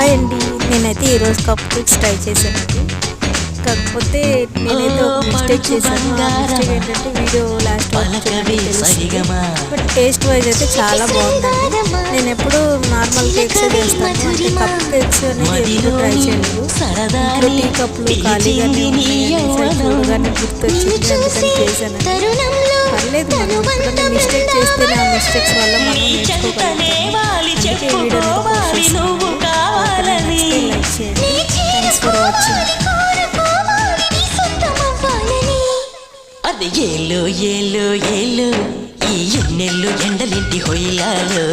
Hi అండి, నేనైతే ఈరోజు కప్ కేక్స్ ట్రై చేశానండి. కాకపోతే నేనైతే ఒక మిస్టేక్ చేశాను. ఆ మిస్టేక్ ఏంటంటే వీడియో లాస్ట్ వరకు బట్ టేస్ట్ వైజ్ అయితే చాలా బాగుందండి. నేను ఎప్పుడు నార్మల్ కేక్స్ చేస్తాను, అంటే కప్ కేక్స్ అనేది ఎప్పుడు ట్రై చేయలేదు. ఇంట్లో టీ కప్లు ఖాళీగానే చూడగానే గుర్తొచ్చింది, అందుకని చేశాను. పర్లేదు, మనం ఎప్పుడైనా మిస్టేక్ చేస్తేనే ఆ మిస్టేక్స్ వల్ల మనం నేర్చుకోగలుగుతాము. అందుకే ఈ వీడియో లైక్ చేయండి. Thanks for watching. అది ఏలు ఏలు ఏలు ఈ ఎన్నెల్లు ఎండలింటి హొయ్యాలు